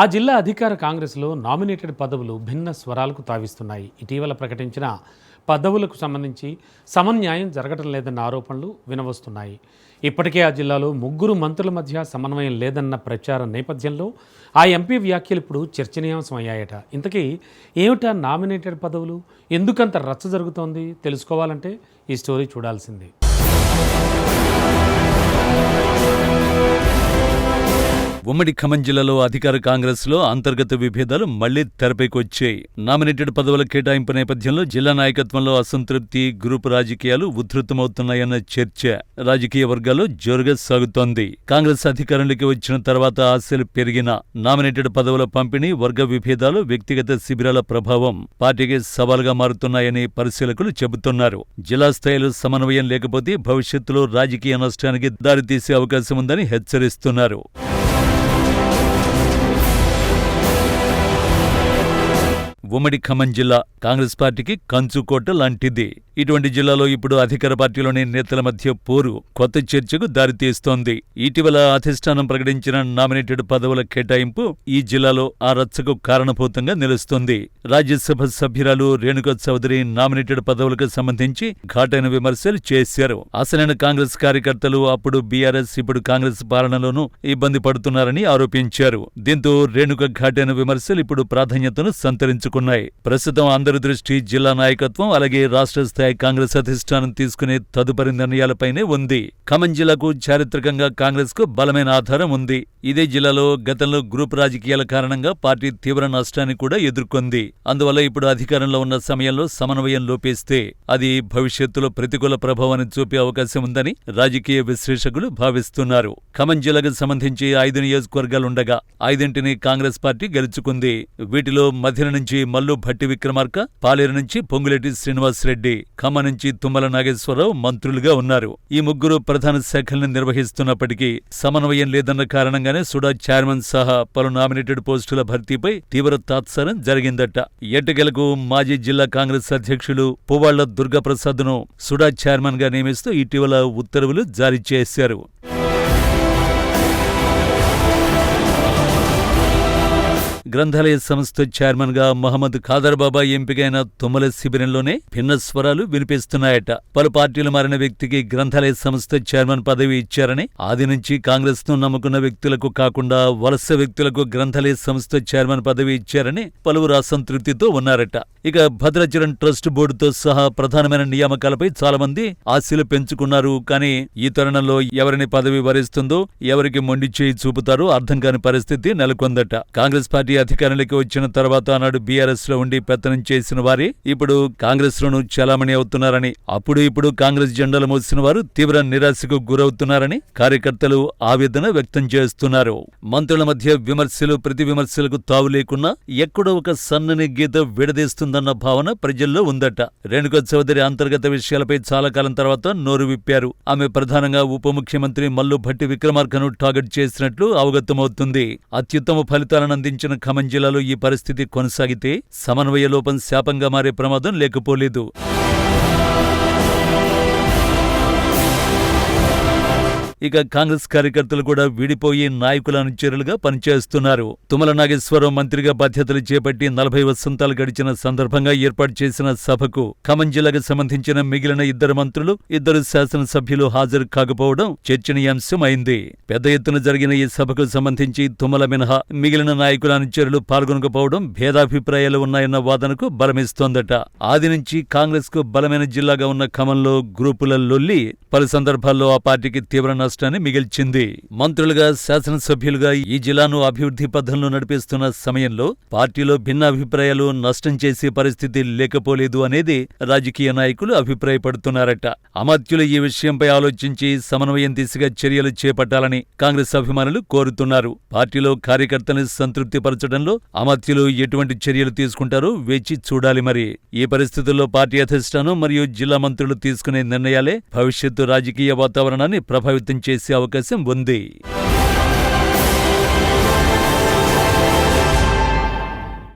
ఆ జిల్లా అధికార కాంగ్రెస్లో నామినేటెడ్ పదవులు భిన్న స్వరాలకు తావిస్తున్నాయి. ఇటీవల ప్రకటించిన పదవులకు సంబంధించి సమన్యాయం జరగటం లేదన్న ఆరోపణలు వినవస్తున్నాయి. ఇప్పటికే ఆ జిల్లాలో ముగ్గురు మంత్రుల మధ్య సమన్వయం లేదన్న ప్రచారం నేపథ్యంలో ఆ ఎంపీ వ్యాఖ్యలు ఇప్పుడు చర్చనీయాంశమయ్యాయట. ఇంతకీ ఏమిటా నామినేటెడ్ పదవులు, ఎందుకంత రచ్చ జరుగుతోంది తెలుసుకోవాలంటే ఈ స్టోరీ చూడాల్సిందే. ఉమ్మడి ఖమ్మం జిల్లాలో అధికార కాంగ్రెస్ లో అంతర్గత విభేదాలు మళ్లీ తెరపైకి వచ్చాయి. నామినేటెడ్ పదవుల కేటాయింపు నేపథ్యంలో జిల్లా నాయకత్వంలో అసంతృప్తి, గ్రూపు రాజకీయాలు ఉధృతమవుతున్నాయన్న చర్చ రాజకీయ వర్గాల్లో జోరుగా సాగుతోంది. కాంగ్రెస్ అధికారంలోకి వచ్చిన తర్వాత ఆశలు పెరిగిన నామినేటెడ్ పదవుల పంపిణీ, వర్గ విభేదాలు, వ్యక్తిగత శిబిరాల ప్రభావం పార్టీకి సవాలుగా మారుతున్నాయని పరిశీలకులు చెబుతున్నారు. జిల్లా స్థాయిలో సమన్వయం లేకపోతే భవిష్యత్తులో రాజకీయ నష్టానికి దారితీసే అవకాశం ఉందని హెచ్చరిస్తున్నారు. ఉమ్మడి ఖమ్మం జిల్లా కాంగ్రెస్ పార్టీకి కంచుకోట లాంటిది. ఇటువంటి జిల్లాలో ఇప్పుడు అధికార పార్టీలోని నేతల మధ్య పోరు కొత్త చర్చకు దారితీస్తోంది. ఇటీవల అధిష్టానం ప్రకటించిన నామినేటెడ్ పదవుల కేటాయింపు ఈ జిల్లాలో ఆ రచ్చకు కారణభూతంగా నిలుస్తోంది. రాజ్యసభ సభ్యురాలు రేణుకా చౌదరి నామినేటెడ్ పదవులకు సంబంధించి ఘాటైన విమర్శలు చేశారు. అసలైన కాంగ్రెస్ కార్యకర్తలు అప్పుడు బీఆర్ఎస్, ఇప్పుడు కాంగ్రెస్ పాలనలోనూ ఇబ్బంది పడుతున్నారని ఆరోపించారు. దీంతో రేణుక ఘాటైన విమర్శలు ఇప్పుడు ప్రాధాన్యతను సంతరించుకున్నాయి. ప్రస్తుతం అందరి దృష్టి జిల్లా నాయకత్వం, అలాగే రాష్ట్ర స్థాయి కాంగ్రెస్ అధిష్టానం తీసుకునే తదుపరి నిర్ణయాలపైనే ఉంది. ఖమ్మం జిల్లాకు చారిత్రకంగా కాంగ్రెస్ కు బలమైన ఆధారం ఉంది. ఇదే జిల్లాలో గతంలో గ్రూప్ రాజకీయాల కారణంగా పార్టీ తీవ్ర నష్టాన్ని కూడా ఎదుర్కొంది. అందువల్ల ఇప్పుడు అధికారంలో ఉన్న సమయంలో సమన్వయం లోపిస్తే అది భవిష్యత్తులో ప్రతికూల ప్రభావాన్ని చూపే అవకాశం ఉందని రాజకీయ విశ్లేషకులు భావిస్తున్నారు. ఖమ్మం జిల్లాకు సంబంధించి 5 నియోజకవర్గాలుండగా 5ంటిని కాంగ్రెస్ పార్టీ గెలుచుకుంది. వీటిలో మధ్యన నుంచి మల్లు భట్టి విక్రమార్క, పాలేరు నుంచి పొంగులేటి శ్రీనివాసరెడ్డి, ఖమ్మం నుంచి తుమ్మల నాగేశ్వరరావు మంత్రులుగా ఉన్నారు. ఈ ముగ్గురు ప్రధాన శాఖల్ని నిర్వహిస్తున్నప్పటికీ సమన్వయం లేదన్న కారణంగానే సుడా చైర్మన్ సహా పలు నామినేటెడ్ పోస్టుల భర్తీపై తీవ్ర తాత్సారం జరిగిందట. ఎట్టకేలకు మాజీ జిల్లా కాంగ్రెస్ అధ్యక్షులు పువ్వాళ్ల దుర్గాప్రసాద్ను సుడా చైర్మన్ గా నియమిస్తూ ఇటీవల ఉత్తర్వులు జారీ చేశారు. గ్రంథాలయ సంస్థ చైర్మన్ గా మహమ్మద్ ఖాదర్ బాబా ఎంపికైన తుమ్మల శిబిరంలోనే భిన్న స్వరాలు వినిపిస్తున్నాయట. పలు పార్టీలు మారిన వ్యక్తికి గ్రంథాలయ సంస్థ చైర్మన్ పదవి ఇచ్చారని, ఆది నుంచి కాంగ్రెస్ ను నమ్ముకున్న వ్యక్తులకు కాకుండా వలస వ్యక్తులకు గ్రంథాలయ సంస్థ చైర్మన్ పదవి ఇచ్చారని పలువురు అసంతృప్తితో ఉన్నారట. ఇక భద్రాచలం ట్రస్ట్ బోర్డుతో సహా ప్రధానమైన నియామకాలపై చాలా మంది ఆశలు పెంచుకున్నారు. కానీ ఈ తరుణంలో ఎవరిని పదవి వరిస్తుందో, ఎవరికి మొండి చేయి చూపుతారో అర్థం కాని పరిస్థితి నెలకొందట. కాంగ్రెస్ పార్టీ అధికారంలోకి వచ్చిన తర్వాత నాడు బీఆర్ఎస్ లో ఉండి పెత్తనం చేసిన వారే ఇప్పుడు కాంగ్రెస్ లోనూ చలామణి అవుతున్నారని, ఇప్పుడు కాంగ్రెస్ జెండాలు మోసిన వారు తీవ్ర నిరాశకు గురవుతున్నారని కార్యకర్తలు ఆవేదన వ్యక్తం చేస్తున్నారు. మంత్రుల మధ్య విమర్శలు, ప్రతి విమర్శలకు తావు లేకున్నా ఎక్కడో ఒక సన్నని గీత విడదీస్తుందన్న భావన ప్రజల్లో ఉందట. రేణుకా చౌదరి అంతర్గత విషయాలపై చాలా కాలం తర్వాత నోరు విప్పారు. ఆమె ప్రధానంగా ఉప ముఖ్యమంత్రి మల్లు భట్టి విక్రమార్కను టార్గెట్ చేసినట్లు అవగతమవుతుంది. అత్యుత్తమ ఫలితాలను అందించిన ఖమ్మం జిల్లాలో ఈ పరిస్థితి కొనసాగితే సమన్వయ లోపం శాపంగా మారే ప్రమాదం లేకపోలేదు. ఇక కాంగ్రెస్ కార్యకర్తలు కూడా విడిపోయి నాయకుల అనుచరులుగా పనిచేస్తున్నారు. తుమ్మల నాగేశ్వరరావు మంత్రిగా బాధ్యతలు చేపట్టి 40 వసంతాలు గడిచిన సందర్భంగా ఏర్పాటు చేసిన సభకు ఖమ్మం జిల్లాకు సంబంధించిన మిగిలిన 2 మంత్రులు, 2 శాసనసభ్యులు హాజరు కాకపోవడం చర్చనీయాంశం అయింది. పెద్ద ఎత్తున జరిగిన ఈ సభకు సంబంధించి తుమ్మల మినహా మిగిలిన నాయకుల అనుచరులు పాల్గొనకపోవడం భేదాభిప్రాయాలు ఉన్నాయన్న వాదనకు బలమిస్తోందట. ఆది నుంచి కాంగ్రెస్ కు బలమైన జిల్లాగా ఉన్న ఖమ్మంలో గ్రూపుల లొల్లి పలు సందర్భాల్లో ఆ పార్టీకి తీవ్ర నష్టాన్ని మిగిల్చింది. మంత్రులుగా, శాసనసభ్యులుగా ఈ జిల్లాను అభివృద్ధి పథంలో నడిపిస్తున్న సమయంలో పార్టీలో భిన్నాభిప్రాయాలు నష్టం చేసే పరిస్థితి లేకపోలేదు అనేది రాజకీయ నాయకులు అభిప్రాయపడుతున్నారట. అమాత్యులు ఈ విషయంపై ఆలోచించి సమన్వయం దిశగా చర్యలు చేపట్టాలని కాంగ్రెస్ అభిమానులు కోరుతున్నారు. పార్టీలో కార్యకర్తల్ని సంతృప్తిపరచడంలో అమాత్యులు ఎటువంటి చర్యలు తీసుకుంటారో వేచి చూడాలి. మరి ఈ పరిస్థితుల్లో పార్టీ అధిష్టానం మరియు జిల్లా మంత్రులు తీసుకునే నిర్ణయాలే భవిష్యత్తు రాజకీయ వాతావరణాన్ని ప్రభావితం చేసే అవకాశం ఉంది.